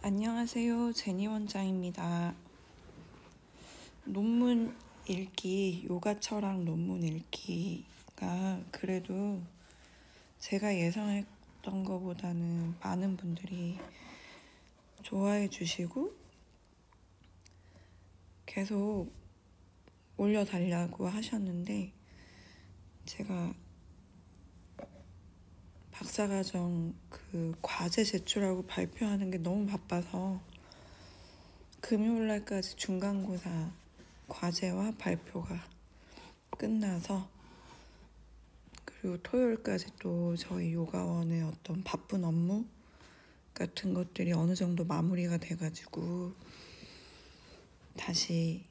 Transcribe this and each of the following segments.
안녕하세요. 제니 원장입니다. 논문 읽기, 요가 철학 논문 읽기가 그래도 제가 예상했던 것보다는 많은 분들이 좋아해 주시고 계속 올려달라고 하셨는데, 제가 박사과정 그 과제 제출하고 발표하는 게 너무 바빠서 금요일날까지 중간고사 과제와 발표가 끝나서, 그리고 토요일까지 또 저희 요가원의 어떤 바쁜 업무 같은 것들이 어느 정도 마무리가 돼가지고 다시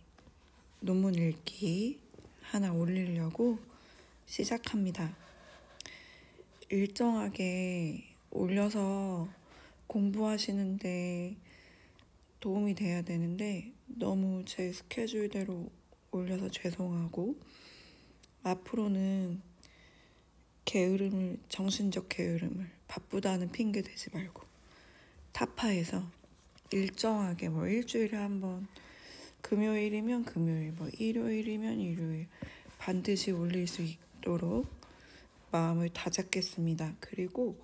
논문 읽기 하나 올리려고 시작합니다. 일정하게 올려서 공부하시는데 도움이 돼야 되는데 너무 제 스케줄대로 올려서 죄송하고, 앞으로는 정신적 게으름을 바쁘다는 핑계 대지 말고 타파해서 일정하게 일주일에 한번, 금요일이면 금요일, 일요일이면 일요일 반드시 올릴 수 있도록 마음을 다잡겠습니다. 그리고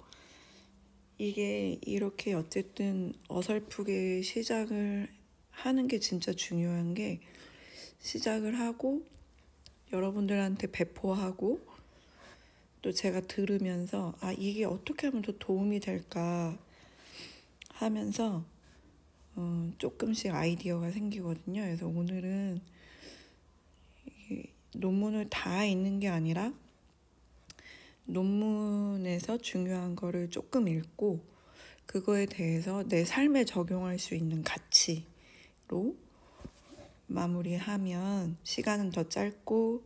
이게 이렇게 어쨌든 어설프게 시작을 하는 게 진짜 중요한 게, 시작을 하고 여러분들한테 배포하고 또 제가 들으면서 이게 어떻게 하면 더 도움이 될까 하면서 조금씩 아이디어가 생기거든요. 그래서 오늘은 논문을 다 읽는 게 아니라 논문에서 중요한 거를 조금 읽고 그거에 대해서 내 삶에 적용할 수 있는 가치로 마무리하면 시간은 더 짧고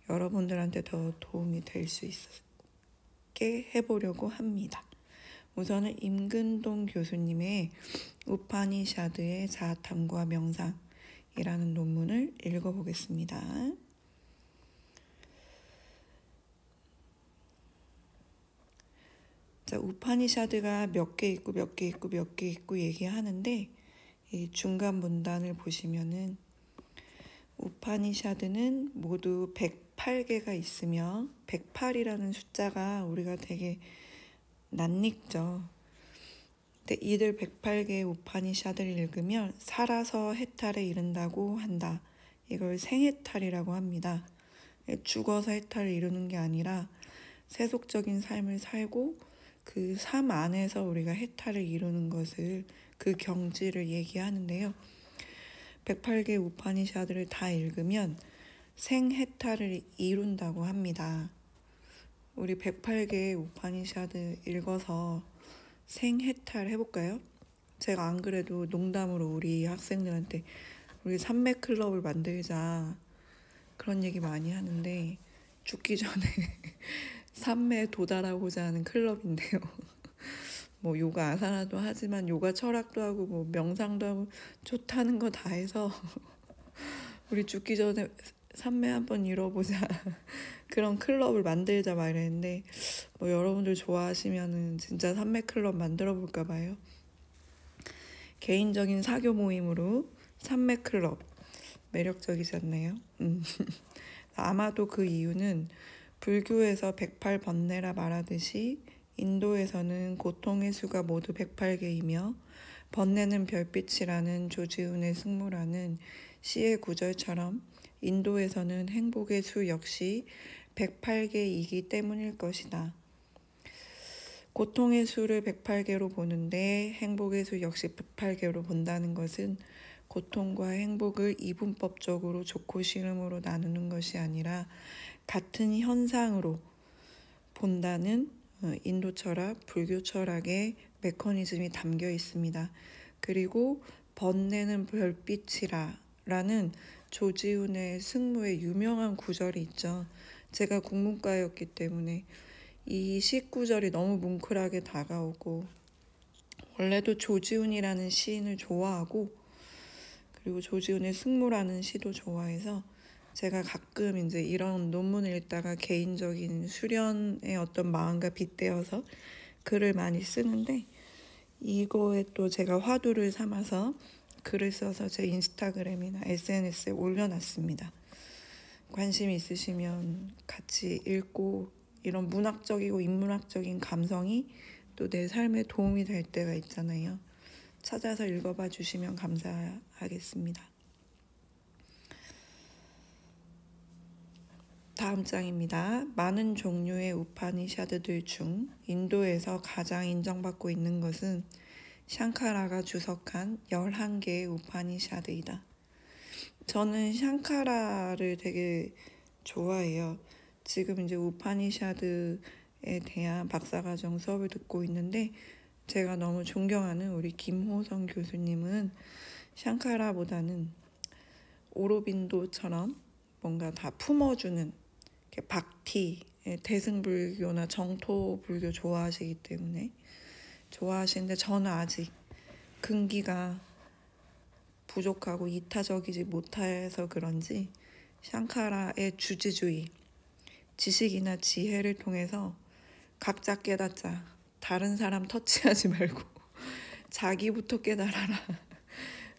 여러분들한테 더 도움이 될 수 있게 해보려고 합니다. 우선은 임근동 교수님의 우파니샤드의 자아탐구와 명상이라는 논문을 읽어보겠습니다. 자, 우파니샤드가 몇 개 있고 얘기하는데, 이 중간 문단을 보시면은 우파니샤드는 모두 108개가 있으며, 108이라는 숫자가 우리가 되게 낯익죠. 근데 이들 108개의 우파니샤드를 읽으면 살아서 해탈에 이른다고 한다. 이걸 생해탈이라고 합니다. 죽어서 해탈을 이루는 게 아니라 세속적인 삶을 살고 그 삶 안에서 우리가 해탈을 이루는 것을, 그 경지를 얘기하는데요. 108개 우파니샤드를 다 읽으면 생해탈을 이룬다고 합니다. 우리 108개 우파니샤드 읽어서 생해탈 해볼까요? 제가 안 그래도 농담으로 우리 학생들한테 우리 산맥클럽을 만들자 그런 얘기 많이 하는데, 죽기 전에 산매에 도달하고자 하는 클럽인데요. 요가 아사나도 하지만 요가 철학도 하고 명상도 하고 좋다는 거 다 해서 우리 죽기 전에 산매 한번 이뤄보자 그런 클럽을 만들자 막 이랬는데, 여러분들 좋아하시면은 진짜 산매 클럽 만들어 볼까 봐요. 개인적인 사교 모임으로 산매 클럽 매력적이지 않나요? 아마도 그 이유는 불교에서 108번뇌라 말하듯이 인도에서는 고통의 수가 모두 108개이며 번뇌는 별빛이라는 조지훈의 승무라는 시의 구절처럼 인도에서는 행복의 수 역시 108개이기 때문일 것이다. 고통의 수를 108개로 보는데 행복의 수 역시 108개로 본다는 것은 고통과 행복을 이분법적으로 좋고 싫음으로 나누는 것이 아니라 같은 현상으로 본다는 인도 철학, 불교 철학의 메커니즘이 담겨 있습니다. 그리고 번뇌는 별빛이라 라는 조지훈의 승무의 유명한 구절이 있죠. 제가 국문과였기 때문에 이 시구절이 너무 뭉클하게 다가오고, 원래도 조지훈이라는 시인을 좋아하고 그리고 조지훈의 승무라는 시도 좋아해서 제가 가끔 이제 이런 논문을 읽다가 개인적인 수련의 어떤 마음과 빗대어서 글을 많이 쓰는데, 이거에 또 제가 화두를 삼아서 글을 써서 제 인스타그램이나 SNS에 올려놨습니다. 관심 있으시면 같이 읽고 이런 문학적이고 인문학적인 감성이 또 내 삶에 도움이 될 때가 있잖아요. 찾아서 읽어봐 주시면 감사하겠습니다. 다음 장입니다. 많은 종류의 우파니샤드들 중 인도에서 가장 인정받고 있는 것은 샹카라가 주석한 11개의 우파니샤드이다. 저는 샹카라를 되게 좋아해요. 지금 이제 우파니샤드에 대한 박사과정 수업을 듣고 있는데 제가 너무 존경하는 우리 김호성 교수님은 샹카라보다는 오로빈도처럼 뭔가 다 품어주는 박티, 대승불교나 정토불교 좋아하시기 때문에 좋아하시는데 저는 아직 근기가 부족하고 이타적이지 못해서 그런지 샹카라의 주지주의, 지식이나 지혜를 통해서 각자 깨닫자, 다른 사람 터치하지 말고 자기부터 깨달아라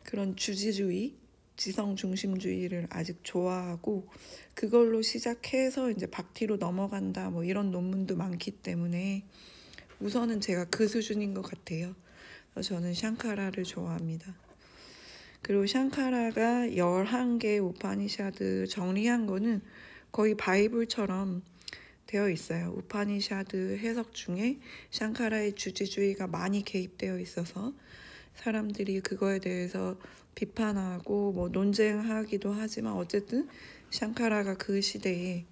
그런 주지주의, 지성중심주의를 아직 좋아하고 그걸로 시작해서 이제 박티로 넘어간다 뭐 이런 논문도 많기 때문에 우선은 제가 그 수준인 것 같아요. 그래서 저는 샹카라를 좋아합니다. 그리고 샹카라가 11개의 우파니샤드 정리한 거는 거의 바이블처럼 되어 있어요. 우파니샤드 해석 중에 샹카라의 주지주의가 많이 개입되어 있어서 사람들이 그거에 대해서 비판하고 뭐 논쟁하기도 하지만 어쨌든 샹카라가 그 시대에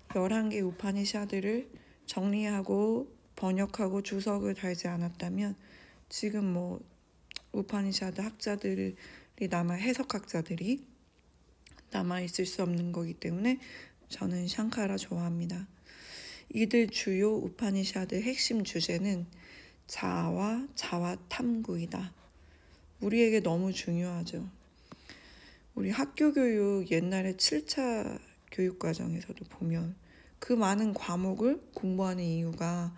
11개 우파니샤드를 정리하고 번역하고 주석을 달지 않았다면 지금 뭐 우파니샤드 학자들이 해석학자들이 남아있을 수 없는 거기 때문에 저는 샹카라 좋아합니다. 이들 주요 우파니샤드 핵심 주제는 자아와 자화 탐구이다. 우리에게 너무 중요하죠. 우리 학교 교육 옛날에 7차 교육과정에서도 보면 그 많은 과목을 공부하는 이유가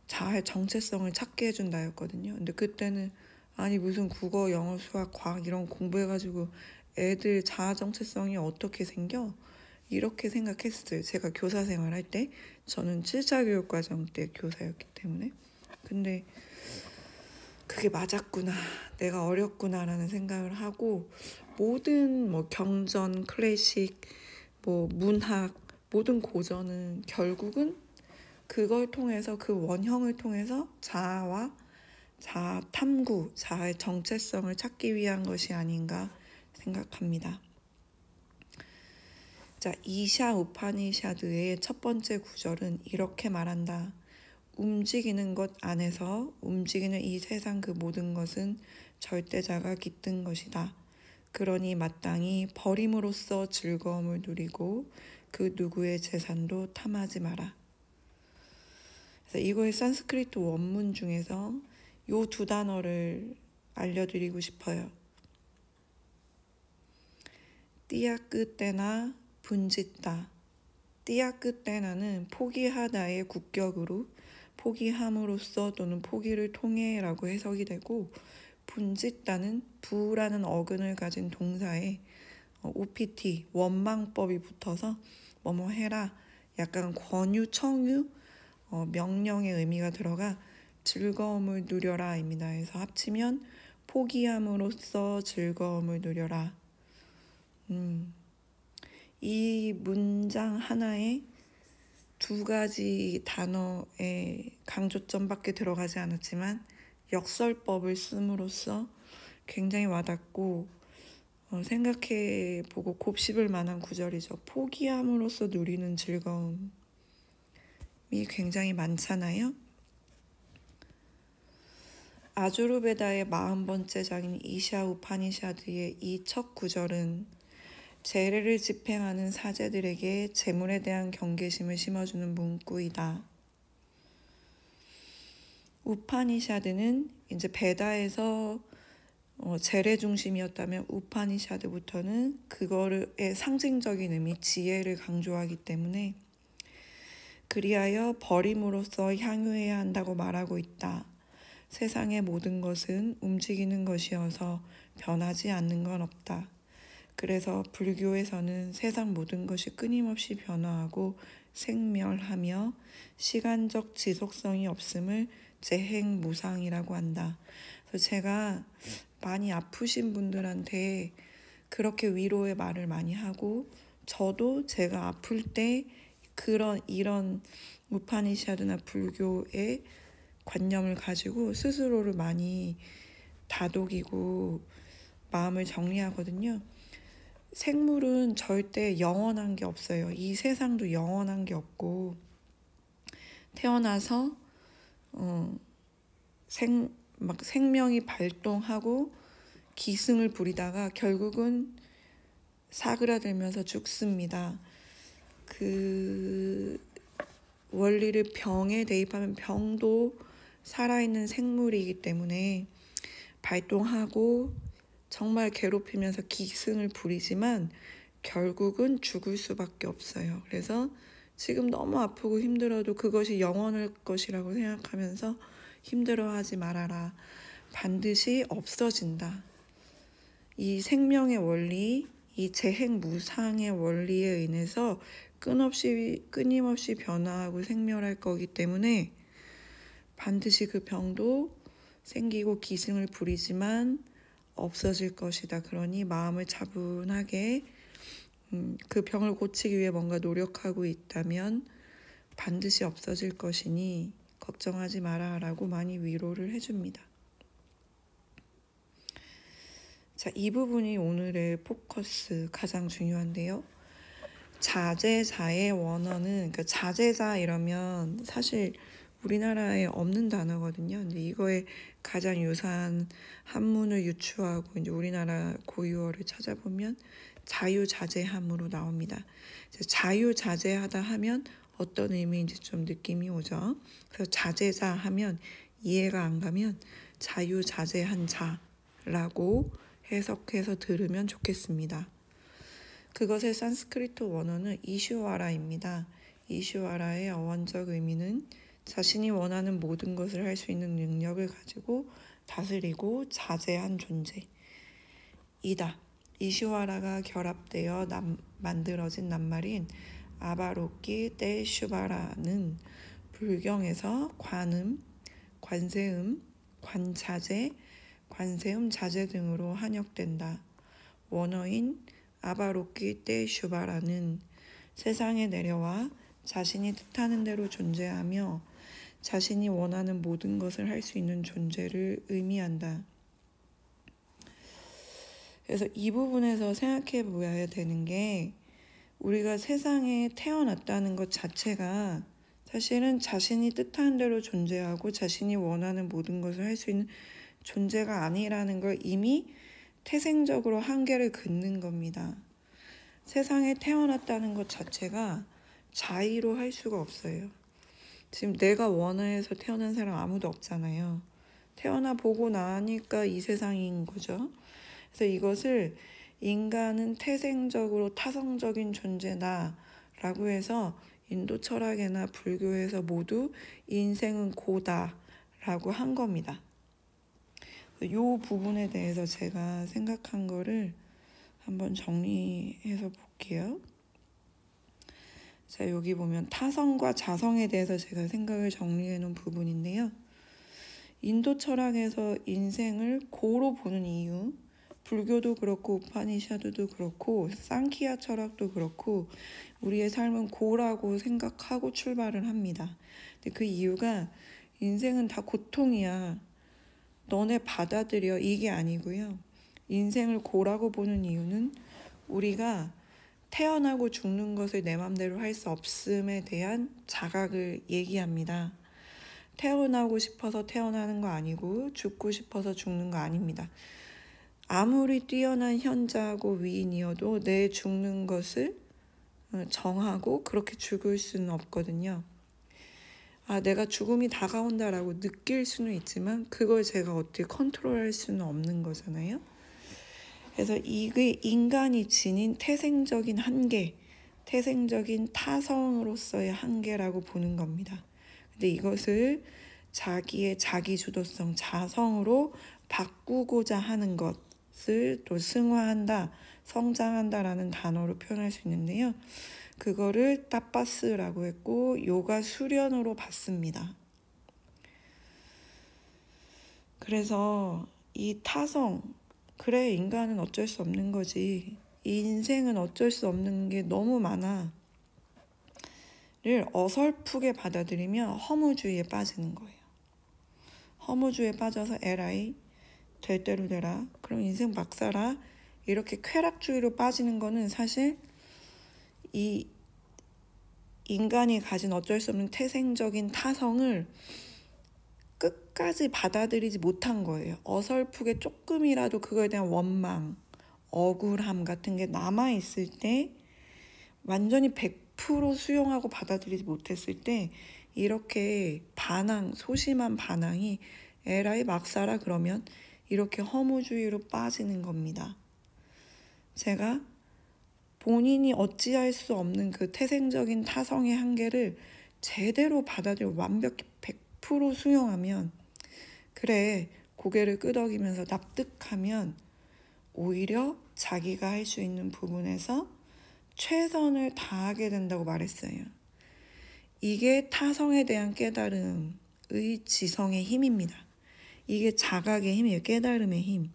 자아의 정체성을 찾게 해준다였거든요. 근데 그때는 아니 무슨 국어, 영어, 수학, 과학 이런 공부해가지고 애들 자아 정체성이 어떻게 생겨? 이렇게 생각했어요. 제가 교사 생활할 때 저는 7차 교육과정 때 교사였기 때문에. 근데 그게 맞았구나, 내가 어렵구나라는 생각을 하고 모든 뭐 경전, 클래식, 뭐 문학, 모든 고전은 결국은 그걸 통해서 그 원형을 통해서 자아와 자아 탐구, 자아의 정체성을 찾기 위한 것이 아닌가 생각합니다. 자, 이샤 우파니샤드의 첫 번째 구절은 이렇게 말한다. 움직이는 것 안에서 움직이는 이 세상 그 모든 것은 절대자가 깃든 것이다. 그러니 마땅히 버림으로써 즐거움을 누리고 그 누구의 재산도 탐하지 마라. 그래서 이거의 산스크리트 원문 중에서 요 두 단어를 알려드리고 싶어요. 띠아끄떼나 분짓다. 띠아끄떼나는 포기하다의 국격으로 포기함으로써 또는 포기를 통해 라고 해석이 되고, 분짓다는 부라는 어근을 가진 동사에 OPT, 원망법이 붙어서 뭐뭐 해라, 약간 권유, 청유, 명령의 의미가 들어가 즐거움을 누려라 입니다. 해서 합치면 포기함으로써 즐거움을 누려라. 이 문장 하나에 두 가지 단어의 강조점밖에 들어가지 않았지만 역설법을 씀으로써 굉장히 와닿고 생각해보고 곱씹을 만한 구절이죠. 포기함으로써 누리는 즐거움이 굉장히 많잖아요. 아주르베다의 40번째 장인 이샤 우파니샤드의 이 첫 구절은 재래를 집행하는 사제들에게 재물에 대한 경계심을 심어주는 문구이다. 우파니샤드는 이제 베다에서 재래 중심이었다면 우파니샤드부터는 그거의 상징적인 의미, 지혜를 강조하기 때문에 그리하여 버림으로써 향유해야 한다고 말하고 있다. 세상의 모든 것은 움직이는 것이어서 변하지 않는 건 없다. 그래서 불교에서는 세상 모든 것이 끊임없이 변화하고 생멸하며 시간적 지속성이 없음을 재행무상이라고 한다. 그래서 제가 많이 아프신 분들한테 그렇게 위로의 말을 많이 하고, 저도 제가 아플 때 이런 우파니샤드나 불교의 관념을 가지고 스스로를 많이 다독이고 마음을 정리하거든요. 생물은 절대 영원한 게 없어요. 이 세상도 영원한 게 없고, 태어나서 생명이 발동하고 기승을 부리다가 결국은 사그라들면서 죽습니다. 그 원리를 병에 대입하면 병도 살아있는 생물이기 때문에 발동하고 정말 괴롭히면서 기승을 부리지만 결국은 죽을 수밖에 없어요. 그래서 지금 너무 아프고 힘들어도 그것이 영원할 것이라고 생각하면서 힘들어하지 말아라. 반드시 없어진다. 이 생명의 원리, 이 재행무상의 원리에 인해서 끊임없이 변화하고 생멸할 거기 때문에 반드시 그 병도 생기고 기승을 부리지만 없어질 것이다. 그러니 마음을 차분하게 그 병을 고치기 위해 뭔가 노력하고 있다면 반드시 없어질 것이니 걱정하지 마라 라고 많이 위로를 해줍니다. 자, 이 부분이 오늘의 포커스 가장 중요한데요. 자제자의 원어는, 그러니까 자제자 이러면 사실 우리나라에 없는 단어거든요. 근데 이거에 가장 유사한 한문을 유추하고 이제 우리나라 고유어를 찾아보면 자유자재함으로 나옵니다. 자유자재하다 하면 어떤 의미인지 좀 느낌이 오죠. 그래서 자제자 하면 이해가 안 가면 자유자재한 자라고 해석해서 들으면 좋겠습니다. 그것의 산스크리트 원어는 이슈와라입니다. 이슈와라의 어원적 의미는 자신이 원하는 모든 것을 할 수 있는 능력을 가지고 다스리고 자제한 존재이다. 이슈와라가 결합되어 만들어진 낱말인 아바로끼 떼슈바라는 불경에서 관음, 관세음, 관자재, 관세음 자재 등으로 한역된다. 원어인 아바로끼 떼슈바라는 세상에 내려와 자신이 뜻하는 대로 존재하며 자신이 원하는 모든 것을 할 수 있는 존재를 의미한다. 그래서 이 부분에서 생각해 보아야 되는 게, 우리가 세상에 태어났다는 것 자체가 사실은 자신이 뜻하는 대로 존재하고 자신이 원하는 모든 것을 할 수 있는 존재가 아니라는 걸 이미 태생적으로 한계를 긋는 겁니다. 세상에 태어났다는 것 자체가 자의로 할 수가 없어요. 지금 내가 원해서 태어난 사람 아무도 없잖아요. 태어나 보고 나니까 이 세상인 거죠. 그래서 이것을 인간은 태생적으로 타성적인 존재다 라고 해서 인도 철학이나 불교에서 모두 인생은 고다 라고 한 겁니다. 이 부분에 대해서 제가 생각한 거를 한번 정리해서 볼게요. 자, 여기 보면 타성과 자성에 대해서 제가 생각을 정리해 놓은 부분인데요. 인도 철학에서 인생을 고로 보는 이유, 불교도 그렇고 우파니샤드도 그렇고 상키야 철학도 그렇고 우리의 삶은 고라고 생각하고 출발을 합니다. 근데 그 이유가 인생은 다 고통이야. 너네 받아들여, 이게 아니고요. 인생을 고라고 보는 이유는 우리가 태어나고 죽는 것을 내 맘대로 할 수 없음에 대한 자각을 얘기합니다. 태어나고 싶어서 태어나는 거 아니고 죽고 싶어서 죽는 거 아닙니다. 아무리 뛰어난 현자고 위인이어도 내 죽는 것을 정하고 그렇게 죽을 수는 없거든요. 내가 죽음이 다가온다라고 느낄 수는 있지만 그걸 제가 어떻게 컨트롤할 수는 없는 거잖아요. 그래서 이게 인간이 지닌 태생적인 한계, 태생적인 타성으로서의 한계라고 보는 겁니다. 근데 이것을 자기의 자기주도성, 자성으로 바꾸고자 하는 것을 또 승화한다, 성장한다라는 단어로 표현할 수 있는데요. 그거를 따빠스라고 했고 요가 수련으로 봤습니다. 그래서 이 타성, 그래 인간은 어쩔 수 없는 거지, 이 인생은 어쩔 수 없는 게 너무 많아 를 어설프게 받아들이며 허무주의에 빠지는 거예요. 허무주의에 빠져서 에라이 될 대로 되라, 그럼 인생 막 살아, 이렇게 쾌락주의로 빠지는 거는 사실 이 인간이 가진 어쩔 수 없는 태생적인 타성을 끝까지 받아들이지 못한 거예요. 어설프게 조금이라도 그거에 대한 원망, 억울함 같은 게 남아있을 때, 완전히 100% 수용하고 받아들이지 못했을 때 이렇게 반항, 소심한 반항이 에라이 막 살아 그러면 이렇게 허무주의로 빠지는 겁니다. 제가 본인이 어찌할 수 없는 그 태생적인 타성의 한계를 제대로 받아들여 완벽히 100% 수용하면, 그래 고개를 끄덕이면서 납득하면 오히려 자기가 할 수 있는 부분에서 최선을 다하게 된다고 말했어요. 이게 타성에 대한 깨달음의 지성의 힘입니다. 이게 자각의 힘이에요. 깨달음의 힘.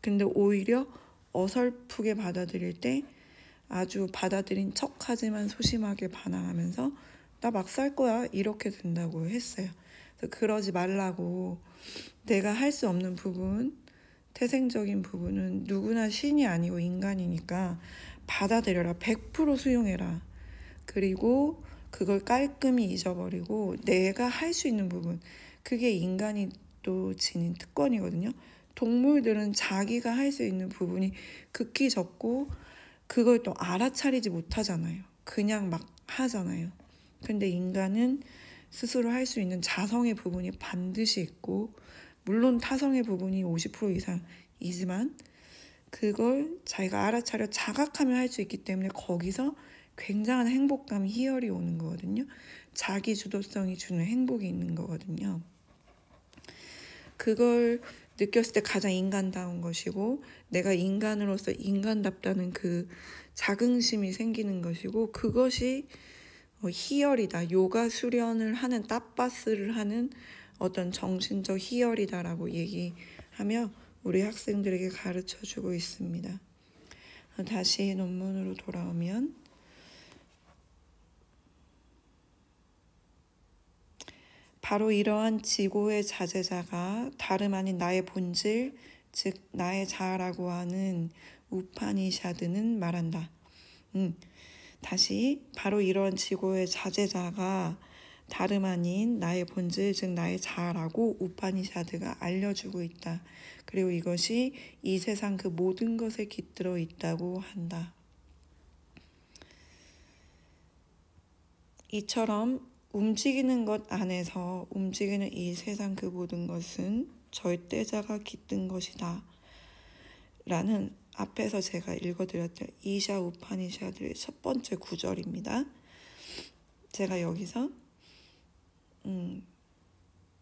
근데 오히려 어설프게 받아들일 때 아주 받아들인 척하지만 소심하게 반항하면서 나 막 살 거야 이렇게 된다고 했어요. 그래서 그러지 말라고, 내가 할 수 없는 부분, 태생적인 부분은 누구나 신이 아니고 인간이니까 받아들여라, 100% 수용해라. 그리고 그걸 깔끔히 잊어버리고 내가 할 수 있는 부분, 그게 인간이 또 지닌 특권이거든요. 동물들은 자기가 할 수 있는 부분이 극히 적고 그걸 또 알아차리지 못하잖아요. 그냥 막 하잖아요. 근데 인간은 스스로 할 수 있는 자성의 부분이 반드시 있고, 물론 타성의 부분이 50% 이상이지만 그걸 자기가 알아차려 자각하며 할 수 있기 때문에 거기서 굉장한 행복감, 희열이 오는 거거든요. 자기 주도성이 주는 행복이 있는 거거든요. 그걸 느꼈을 때 가장 인간다운 것이고, 내가 인간으로서 인간답다는 그 자긍심이 생기는 것이고, 그것이 희열이다. 요가 수련을 하는, 따빠스를 하는 어떤 정신적 희열이다라고 얘기하며 우리 학생들에게 가르쳐주고 있습니다. 다시 논문으로 돌아오면, 바로 이러한 지고의 자제자가 다름 아닌 나의 본질, 즉 나의 자아라고 하는 우파니샤드는 말한다. 다시, 바로 이러한 지고의 자제자가 다름 아닌 나의 본질, 즉 나의 자아라고 우파니샤드가 알려주고 있다. 그리고 이것이 이 세상 그 모든 것에 깃들어 있다고 한다. 이처럼 움직이는 것 안에서 움직이는 이 세상 그 모든 것은 절대자가 깃든 것이다 라는, 앞에서 제가 읽어드렸던 이샤 우파니샤드의 첫 번째 구절입니다. 제가 여기서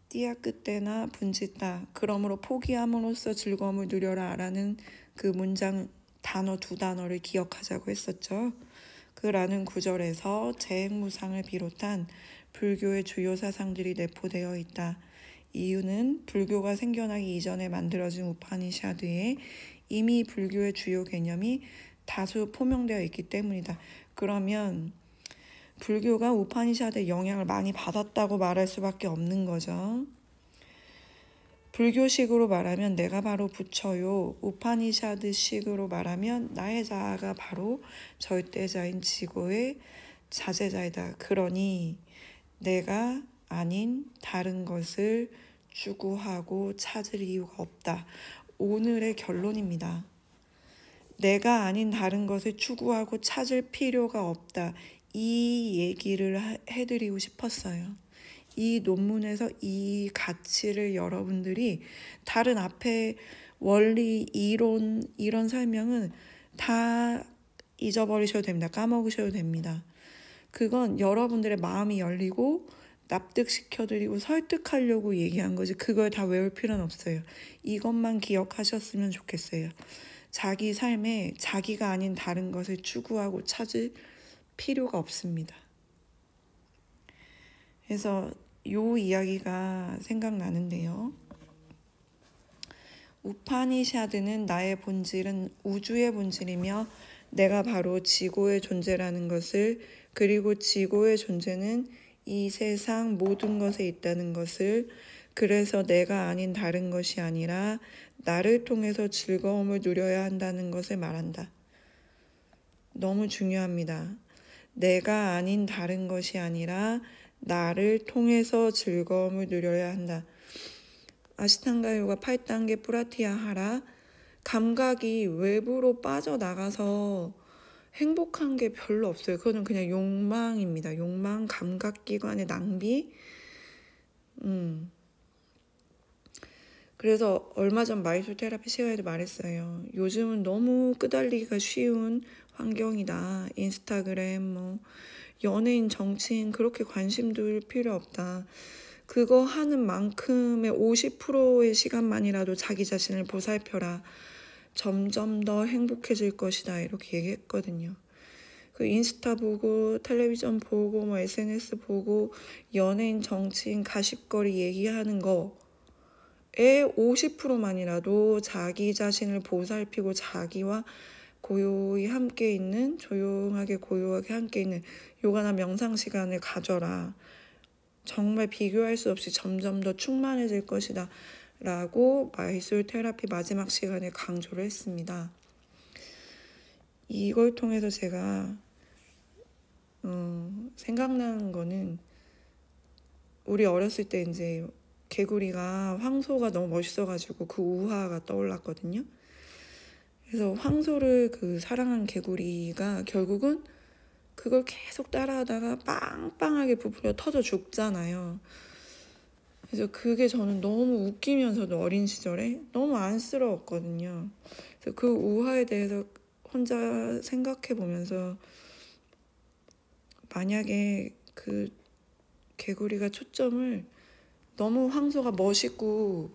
띠아 끝대나 분짓다, 그러므로 포기함으로써 즐거움을 누려라 라는 그 문장, 단어 두 단어를 기억하자고 했었죠. 그라는 구절에서 재행무상을 비롯한 불교의 주요 사상들이 내포되어 있다. 이유는 불교가 생겨나기 이전에 만들어진 우파니샤드에 이미 불교의 주요 개념이 다수 포명되어 있기 때문이다. 그러면 불교가 우파니샤드의 영향을 많이 받았다고 말할 수밖에 없는 거죠. 불교식으로 말하면 내가 바로 부처요, 우파니샤드식으로 말하면 나의 자아가 바로 절대자인 지고의 자제자이다. 그러니 내가 아닌 다른 것을 추구하고 찾을 이유가 없다. 오늘의 결론입니다. 내가 아닌 다른 것을 추구하고 찾을 필요가 없다. 이 얘기를 해드리고 싶었어요. 이 논문에서 이 가치를 여러분들이 다른 앞에 원리, 이론, 이런 설명은 다 잊어버리셔도 됩니다. 까먹으셔도 됩니다. 그건 여러분들의 마음이 열리고 납득시켜드리고 설득하려고 얘기한 거지 그걸 다 외울 필요는 없어요. 이것만 기억하셨으면 좋겠어요. 자기 삶에 자기가 아닌 다른 것을 추구하고 찾을 필요가 없습니다. 그래서 요 이야기가 생각나는데요. 우파니샤드는 나의 본질은 우주의 본질이며 내가 바로 지고의 존재라는 것을, 그리고 지고의 존재는 이 세상 모든 것에 있다는 것을, 그래서 내가 아닌 다른 것이 아니라 나를 통해서 즐거움을 누려야 한다는 것을 말한다. 너무 중요합니다. 내가 아닌 다른 것이 아니라 나를 통해서 즐거움을 누려야 한다. 아시탄가 요가 8단계 프라티아 하라. 감각이 외부로 빠져나가서 행복한 게 별로 없어요. 그거는 그냥 욕망입니다. 욕망, 감각기관의 낭비. 그래서 얼마 전 마이솔 테라피 시간에도 말했어요. 요즘은 너무 끄달리기가 쉬운 환경이다. 인스타그램, 연예인, 정치인 그렇게 관심 둘 필요 없다. 그거 하는 만큼의 50%의 시간만이라도 자기 자신을 보살펴라. 점점 더 행복해질 것이다. 이렇게 얘기했거든요. 그 인스타 보고 텔레비전 보고 SNS 보고 연예인, 정치인, 가십거리 얘기하는 거에 50%만이라도 자기 자신을 보살피고 자기와 고요히 함께 있는, 조용하게 고요하게 함께 있는 요가나 명상 시간을 가져라. 정말 비교할 수 없이 점점 더 충만해질 것이다 라고 마이솔 테라피 마지막 시간에 강조를 했습니다. 이걸 통해서 제가 생각나는 거는, 우리 어렸을 때 이제 개구리가 황소가 너무 멋있어가지고 그 우화가 떠올랐거든요. 그래서 황소를 사랑한 개구리가 결국은 그걸 계속 따라하다가 빵빵하게 부풀려 터져 죽잖아요. 그래서 그게 저는 너무 웃기면서도 어린 시절에 너무 안쓰러웠거든요. 그래서 그 우화에 대해서 혼자 생각해 보면서, 만약에 그 개구리가 초점을 너무 황소가 멋있고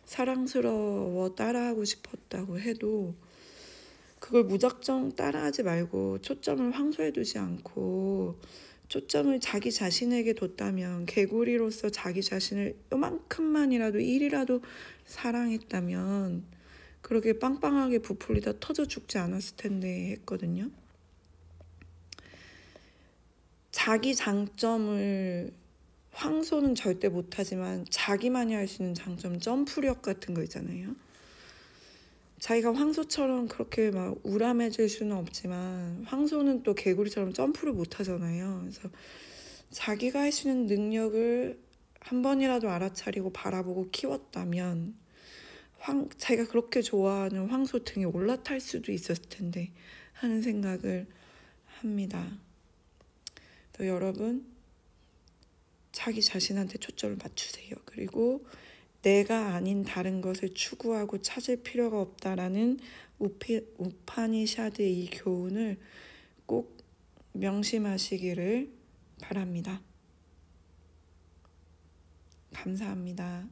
사랑스러워 따라하고 싶었다고 해도 그걸 무작정 따라하지 말고 초점을 황소에 두지 않고 초점을 자기 자신에게 뒀다면, 개구리로서 자기 자신을 요만큼만이라도 1이라도 사랑했다면 그렇게 빵빵하게 부풀리다 터져 죽지 않았을 텐데 했거든요. 자기 장점을 황소는 절대 못하지만 자기만이 할 수 있는 장점, 점프력 같은 거 있잖아요. 자기가 황소처럼 그렇게 막 우람해질 수는 없지만 황소는 또 개구리처럼 점프를 못하잖아요. 그래서 자기가 할 수 있는 능력을 한 번이라도 알아차리고 바라보고 키웠다면 자기가 그렇게 좋아하는 황소 등에 올라탈 수도 있었을 텐데 하는 생각을 합니다. 또 여러분, 자기 자신한테 초점을 맞추세요. 그리고 내가 아닌 다른 것을 추구하고 찾을 필요가 없다라는 우파니샤드의 이 교훈을 꼭 명심하시기를 바랍니다. 감사합니다.